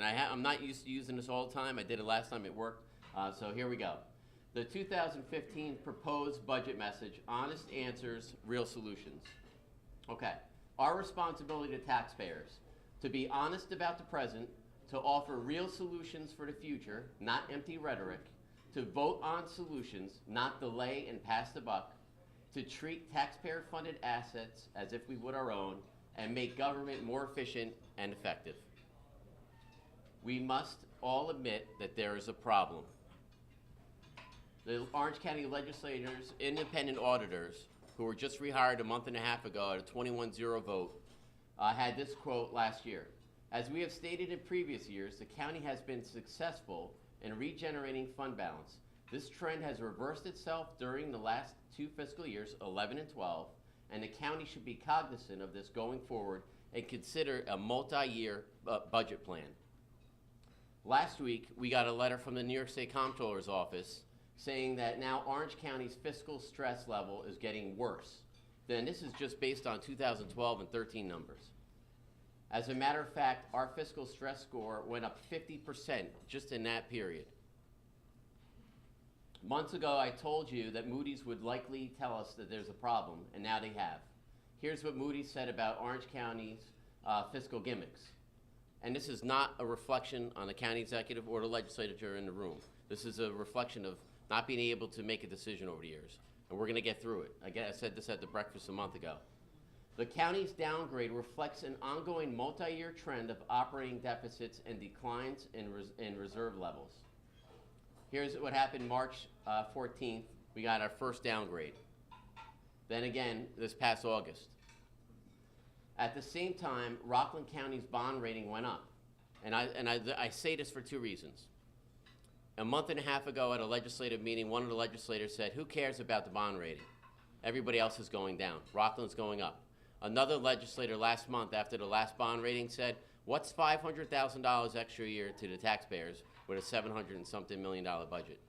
I'm not used to using this all the time. I did it last time it worked. So here we go. The 2015 proposed budget message, honest answers, real solutions. Okay. Our responsibility to taxpayers, to be honest about the present, to offer real solutions for the future, not empty rhetoric, to vote on solutions, not delay and pass the buck, to treat taxpayer-funded assets as if we would our own, and make government more efficient and effective. We must all admit that there is a problem. The Orange County legislators, independent auditors, who were just rehired a month and a half ago at a 21-0 vote, had this quote last year. As we have stated in previous years, the county has been successful in regenerating fund balance. This trend has reversed itself during the last 2 fiscal years, 11 and 12, and the county should be cognizant of this going forward and consider a multi-year budget plan. Last week, we got a letter from the New York State Comptroller's Office saying that now Orange County's fiscal stress level is getting worse. Then this is just based on 2012 and 13 numbers. As a matter of fact, our fiscal stress score went up 50% just in that period. Months ago, I told you that Moody's would likely tell us that there's a problem, and now they have. Here's what Moody's said about Orange County's fiscal gimmicks. And this is not a reflection on the county executive or the legislature in the room. This is a reflection of not being able to make a decision over the years. And we're going to get through it. Again, I said this at the breakfast a month ago. The county's downgrade reflects an ongoing multi-year trend of operating deficits and declines in reserve levels. Here's what happened March 14th. We got our first downgrade. Then again, this past August. At the same time, Rockland County's bond rating went up. And I say this for 2 reasons. A month and a half ago at a legislative meeting, one of the legislators said, who cares about the bond rating? Everybody else is going down. Rockland's going up. Another legislator last month after the last bond rating said, what's $500,000 extra a year to the taxpayers with a $700 and something million budget?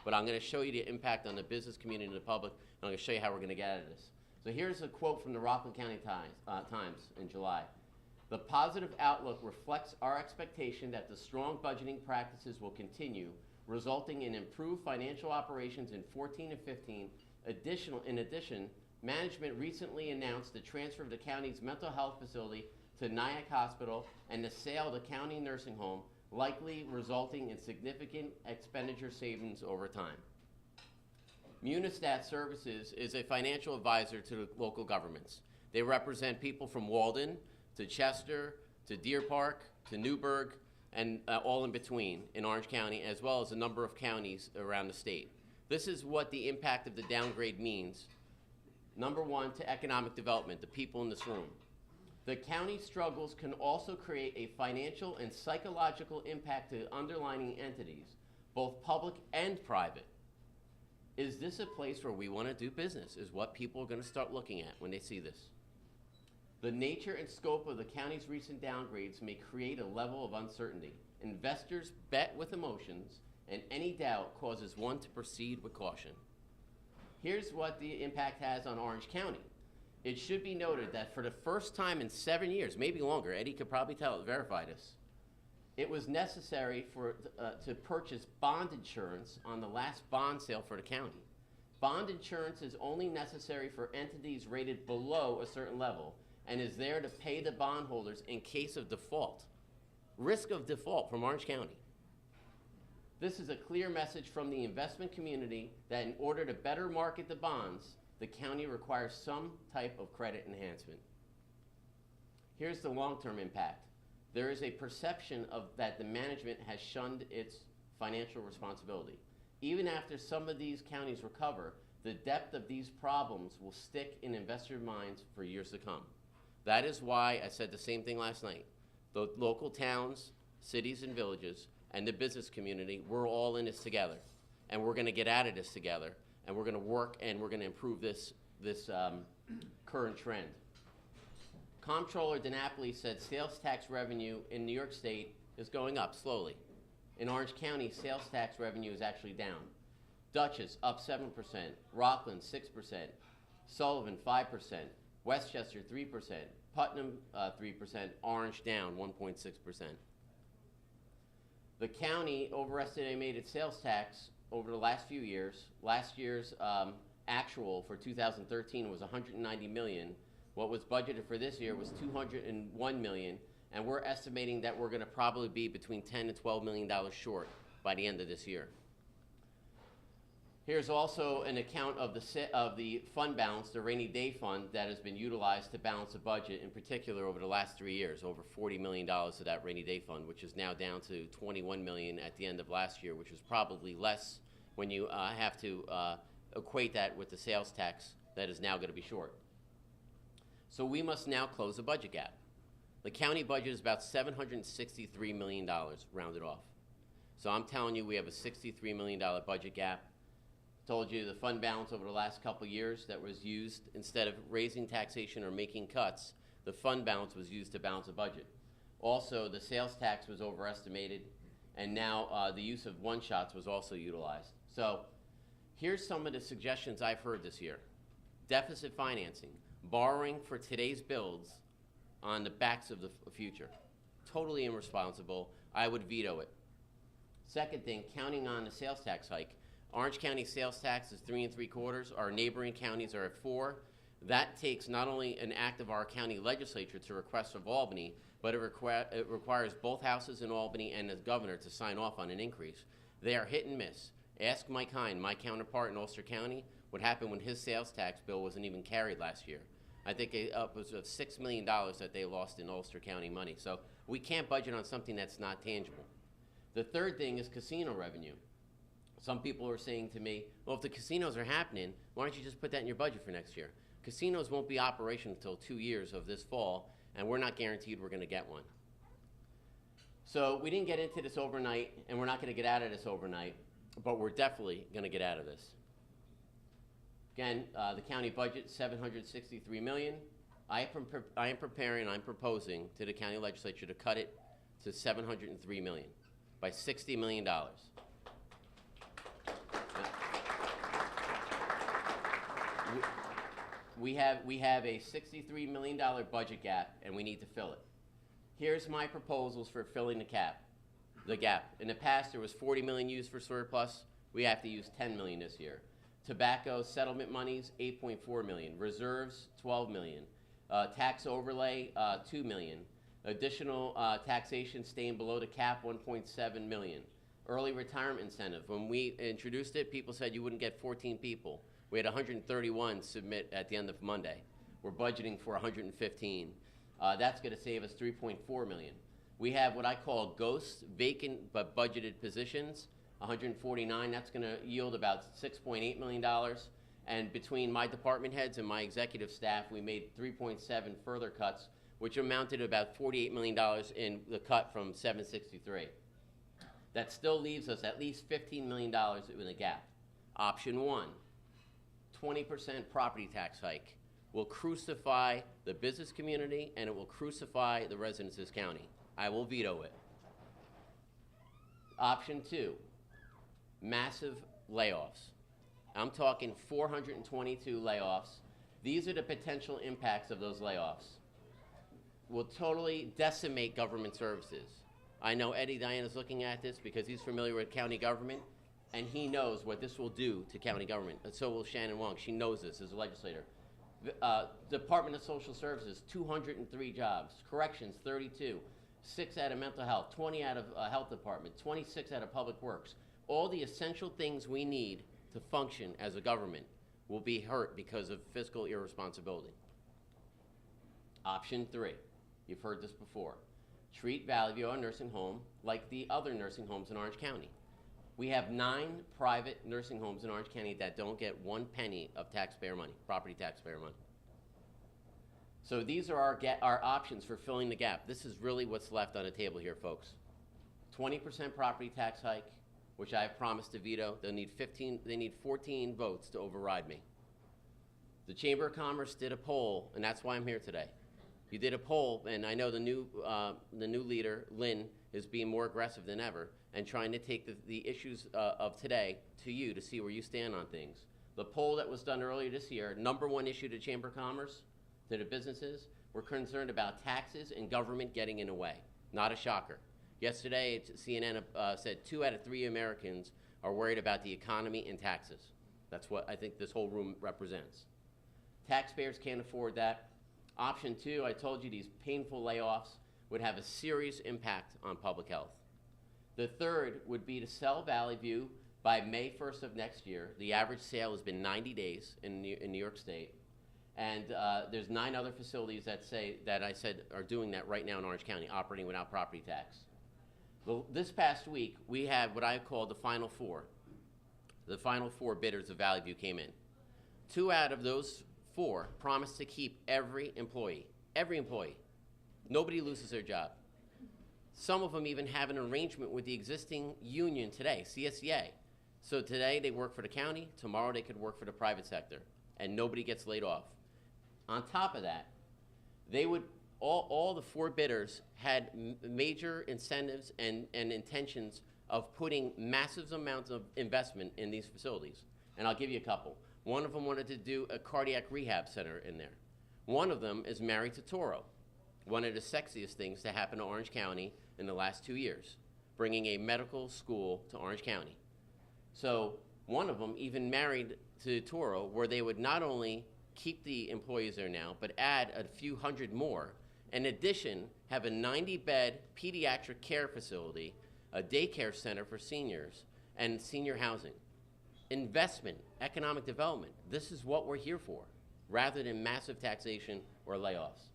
But I'm going to show you the impact on the business community and the public, and I'm going to show you how we're going to get out of this. So here's a quote from the Rockland County Times in July. The positive outlook reflects our expectation that the strong budgeting practices will continue, resulting in improved financial operations in 14 and 15. In addition, management recently announced the transfer of the county's mental health facility to Nyack Hospital and the sale of the county nursing home, likely resulting in significant expenditure savings over time. Munistat Services is a financial advisor to the local governments. They represent people from Walden to Chester to Deer Park to Newburgh and all in between in Orange County, as well as a number of counties around the state. This is what the impact of the downgrade means. Number 1, to economic development, the people in this room. The county struggles can also create a financial and psychological impact to underlying entities, both public and private. Is this a place where we want to do business, is what people are going to start looking at when they see this. The nature and scope of the county's recent downgrades may create a level of uncertainty. Investors bet with emotions, and any doubt causes one to proceed with caution. Here's what the impact has on Orange County. It should be noted that for the first time in 7 years, maybe longer, Eddie could probably verify this, it was necessary to purchase bond insurance on the last bond sale for the county. Bond insurance is only necessary for entities rated below a certain level and is there to pay the bondholders in case of default. Risk of default from Orange County. This is a clear message from the investment community that in order to better market the bonds, the county requires some type of credit enhancement. Here's the long-term impact. There is a perception that the management has shunned its financial responsibility. Even after some of these counties recover, the depth of these problems will stick in investor minds for years to come. That is why I said the same thing last night. The local towns, cities, and villages, and the business community, we're all in this together. And we're going to get out of this together. And we're going to work and we're going to improve this current trend. Comptroller DiNapoli said sales tax revenue in New York State is going up slowly. In Orange County, sales tax revenue is actually down. Dutchess up 7%, Rockland 6%, Sullivan 5%, Westchester 3%, Putnam 3%, Orange down 1.6%. The county overestimated sales tax over the last few years. Last year's actual for 2013 was 190 million. What was budgeted for this year was 201 million, and we're estimating that we're going to probably be between 10 and 12 million dollars short by the end of this year. Here's also an account of the fund balance, the rainy day fund that has been utilized to balance the budget, in particular over the last 3 years, over $40 million of that rainy day fund, which is now down to 21 million at the end of last year, which was probably less when you have to equate that with the sales tax that is now going to be short. So we must now close the budget gap. The county budget is about $763 million, rounded off. So I'm telling you, we have a $63 million budget gap. Told you the fund balance over the last couple of years that was used, instead of raising taxation or making cuts, the fund balance was used to balance the budget. Also, the sales tax was overestimated, and now the use of one-shots was also utilized. So here's some of the suggestions I've heard this year. Deficit financing, borrowing for today's builds on the backs of the future. Totally irresponsible. I would veto it. Second thing, counting on the sales tax hike. Orange County sales tax is 3 3/4. Our neighboring counties are at 4. That takes not only an act of our county legislature to request of Albany, but it requires both houses in Albany and the governor to sign off on an increase. They are hit and miss. Ask Mike Hine, my counterpart in Ulster County, what happened when his sales tax bill wasn't even carried last year. I think it was $6 million that they lost in Ulster County money. So we can't budget on something that's not tangible. The third thing is casino revenue. Some people are saying to me, well, if the casinos are happening, why don't you just put that in your budget for next year? Casinos won't be operational until 2 years of this fall, and we're not guaranteed we're going to get one. So we didn't get into this overnight, and we're not going to get out of this overnight, but we're definitely going to get out of this. Again, the county budget, $763 million. I'm proposing to the county legislature to cut it to $703 million by $60 million. We have a $63 million budget gap, and we need to fill it. Here's my proposals for filling the gap. In the past, there was $40 million used for surplus. We have to use $10 million this year. Tobacco settlement monies, $8.4 million. Reserves, $12 million. Tax overlay, $2 million. Additional taxation staying below the cap, $1.7 million. Early retirement incentive. When we introduced it, people said you wouldn't get 14 people. We had 131 submit at the end of Monday. We're budgeting for 115. That's going to save us $3.4 million. We have what I call ghost, vacant but budgeted positions, 149. That's going to yield about $6.8 million. And between my department heads and my executive staff, we made 3.7 further cuts, which amounted to about $48 million in the cut from 763. That still leaves us at least $15 million in the gap. Option 1. 20% property tax hike will crucify the business community, and it will crucify the residents of this county. I will veto it. Option 2, massive layoffs. I'm talking 422 layoffs. These are the potential impacts of those layoffs. Will totally decimate government services. I know Eddie Diane is looking at this because he's familiar with county government, and he knows what this will do to county government. And so will Shannon Wong. She knows this as a legislator. Department of Social Services, 203 jobs. Corrections, 32. 6 out of mental health, 20 out of health department, 26 out of public works. All the essential things we need to function as a government will be hurt because of fiscal irresponsibility. Option 3, you've heard this before. Treat Valley View, our nursing home, like the other nursing homes in Orange County. We have 9 private nursing homes in Orange County that don't get 1 penny of taxpayer money, property taxpayer money. So these are our options for filling the gap. This is really what's left on the table here, folks. 20% property tax hike, which I have promised to veto. They need 14 votes to override me. The Chamber of Commerce did a poll, and that's why I'm here today. You did a poll, and I know the new leader, Lynn, is being more aggressive than ever and trying to take the issues of today to you to see where you stand on things. The poll that was done earlier this year, #1 issue to Chamber of Commerce, to the businesses, we're concerned about taxes and government getting in the way. Not a shocker. Yesterday, CNN said 2 out of 3 Americans are worried about the economy and taxes. That's what I think this whole room represents. Taxpayers can't afford that. Option 2, I told you these painful layoffs would have a serious impact on public health. The third would be to sell Valley View by May 1st of next year. The average sale has been 90 days in New York State. And there's 9 other facilities that I said are doing that right now in Orange County, operating without property tax. Well, this past week, we had what I call the final 4. The final 4 bidders of Valley View came in. 2 out of those 4 promised to keep every employee. Every employee. Nobody loses their job. Some of them even have an arrangement with the existing union today, CSEA. So today they work for the county, tomorrow they could work for the private sector, and nobody gets laid off. On top of that, they would, all the 4 bidders had major incentives and intentions of putting massive amounts of investment in these facilities. And I'll give you a couple. One of them wanted to do a cardiac rehab center in there. One of them is married to Toro, one of the sexiest things to happen to Orange County in the last 2 years, bringing a medical school to Orange County. So one of them even married to Toro, where they would not only keep the employees there now, but add a few hundred more. In addition, have a 90-bed pediatric care facility, a daycare center for seniors, and senior housing. Investment, economic development, this is what we're here for, rather than massive taxation or layoffs.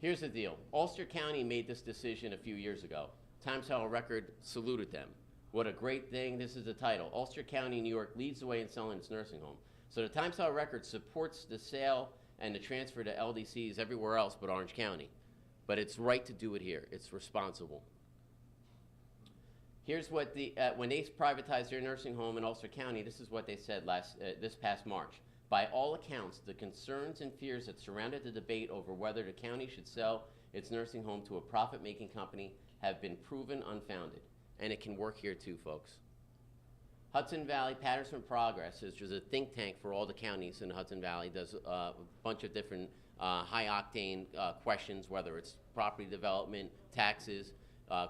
Here's the deal. Ulster County made this decision a few years ago. Times-Herald-Record saluted them. What a great thing. This is the title. Ulster County, New York leads the way in selling its nursing home. So the Times-Herald-Record supports the sale and the transfer to LDCs everywhere else but Orange County. But it's right to do it here. It's responsible. Here's what when they privatized their nursing home in Ulster County, this is what they said this past March. By all accounts, the concerns and fears that surrounded the debate over whether the county should sell its nursing home to a profit-making company have been proven unfounded. And it can work here too, folks. Hudson Valley Patterson Progress, which is a think tank for all the counties in the Hudson Valley, does a bunch of different high-octane questions, whether it's property development, taxes,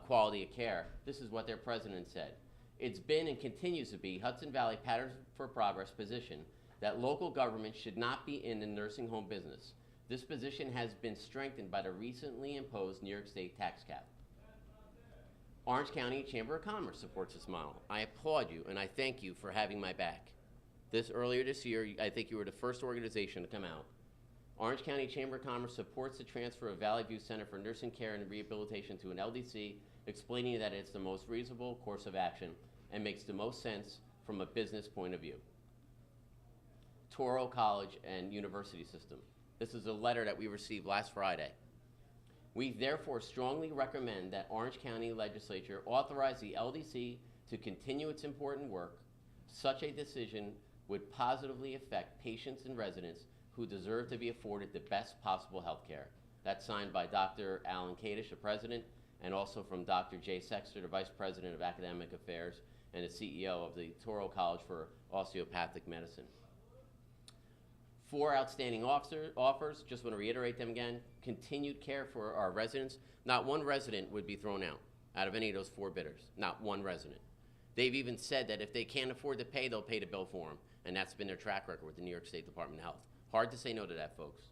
quality of care. This is what their president said. It's been and continues to be Hudson Valley Patterson for Progress position that local government should not be in the nursing home business. This position has been strengthened by the recently imposed New York State tax cap. Orange County Chamber of Commerce supports this model. I applaud you and I thank you for having my back. Earlier this year, I think you were the first organization to come out. Orange County Chamber of Commerce supports the transfer of Valley View Center for Nursing Care and Rehabilitation to an LDC, explaining that it's the most reasonable course of action and makes the most sense from a business point of view. Toro College and University System. This is a letter that we received last Friday. We therefore strongly recommend that Orange County Legislature authorize the LDC to continue its important work. Such a decision would positively affect patients and residents who deserve to be afforded the best possible health care. That's signed by Dr. Alan Kadish, the president, and also from Dr. Jay Sexter, the vice president of academic affairs and the CEO of the Toro College for Osteopathic Medicine. 4 outstanding offers, just want to reiterate them again. Continued care for our residents. Not one resident would be thrown out of any of those 4 bidders. Not one resident. They've even said that if they can't afford to pay, they'll pay the bill for them. And that's been their track record with the New York State Department of Health. Hard to say no to that, folks.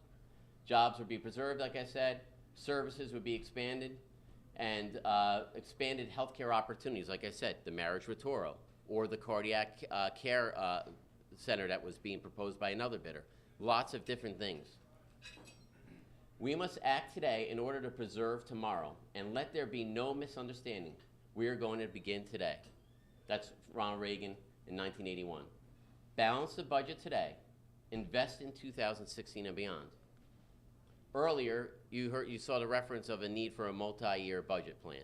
Jobs would be preserved, like I said. Services would be expanded. And expanded healthcare opportunities, like I said, the marriage with Toro, or the cardiac care center that was being proposed by another bidder. Lots of different things. We must act today in order to preserve tomorrow, and let there be no misunderstanding. We are going to begin today. That's Ronald Reagan in 1981. Balance the budget today. Invest in 2016 and beyond. Earlier, you saw the reference of a need for a multi-year budget plan.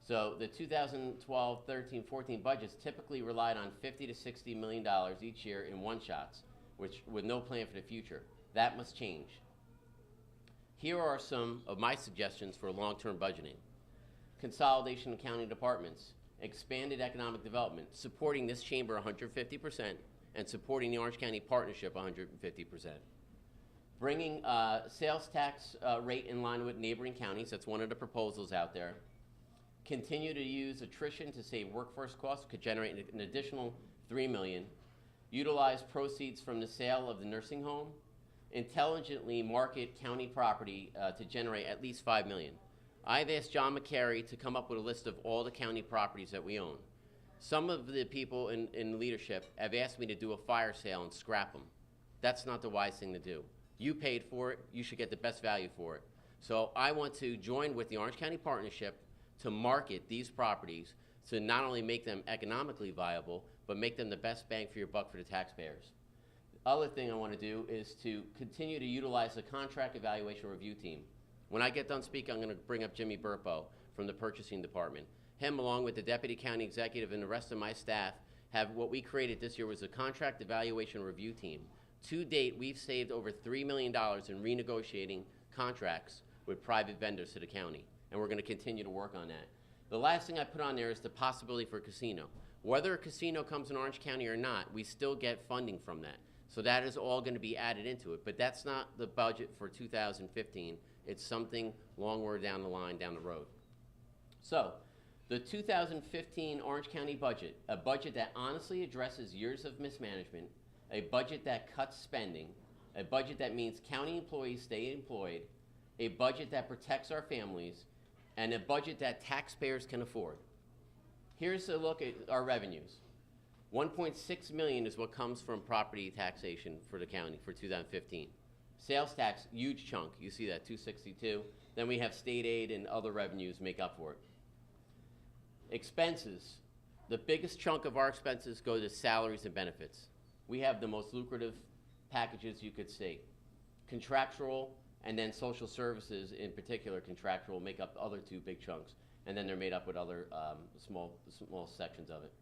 So the 2012, 13, 14 budgets typically relied on $50 to $60 million each year in one-shots, with no plan for the future. That must change. Here are some of my suggestions for long-term budgeting. Consolidation of county departments, expanded economic development, supporting this chamber 150%, and supporting the Orange County Partnership 150%. Bringing sales tax rate in line with neighboring counties, that's one of the proposals out there. continue to use attrition to save workforce costs, could generate an additional $3 million, utilize proceeds from the sale of the nursing home, intelligently market county property to generate at least $5 million. I've asked John McCary to come up with a list of all the county properties that we own. Some of the people in leadership have asked me to do a fire sale and scrap them. That's not the wise thing to do. You paid for it, you should get the best value for it. So I want to join with the Orange County Partnership to market these properties to not only make them economically viable, but make them the best bang for your buck for the taxpayers. The other thing I want to do is to continue to utilize the contract evaluation review team. When I get done speaking, I'm going to bring up Jimmy Burpo from the purchasing department. Him, along with the deputy county executive and the rest of my staff, have what we created this year was a contract evaluation review team. To date, we've saved over $3 million in renegotiating contracts with private vendors to the county, and we're going to continue to work on that. The last thing I put on there is the possibility for a casino. Whether a casino comes in Orange County or not, we still get funding from that. So that is all going to be added into it, but that's not the budget for 2015. It's something longer down the line, down the road. So, the 2015 Orange County budget, a budget that honestly addresses years of mismanagement, a budget that cuts spending, a budget that means county employees stay employed, a budget that protects our families, and a budget that taxpayers can afford. Here's a look at our revenues. $1.6 million is what comes from property taxation for the county for 2015. Sales tax, huge chunk. You see that, 262. Then we have state aid and other revenues make up for it. Expenses. The biggest chunk of our expenses go to salaries and benefits. We have the most lucrative packages you could see. Contractual and then social services, in particular contractual, make up the other two big chunks. And then they're made up with other small sections of it.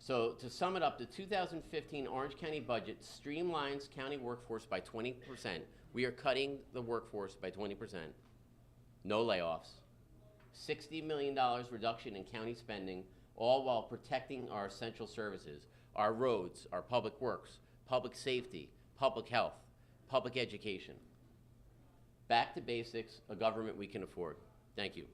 So to sum it up, the 2015 Orange County budget streamlines county workforce by 20%. We are cutting the workforce by 20%. No layoffs. $60 million reduction in county spending, all while protecting our essential services, our roads, our public works, public safety, public health, public education. Back to basics, a government we can afford. Thank you.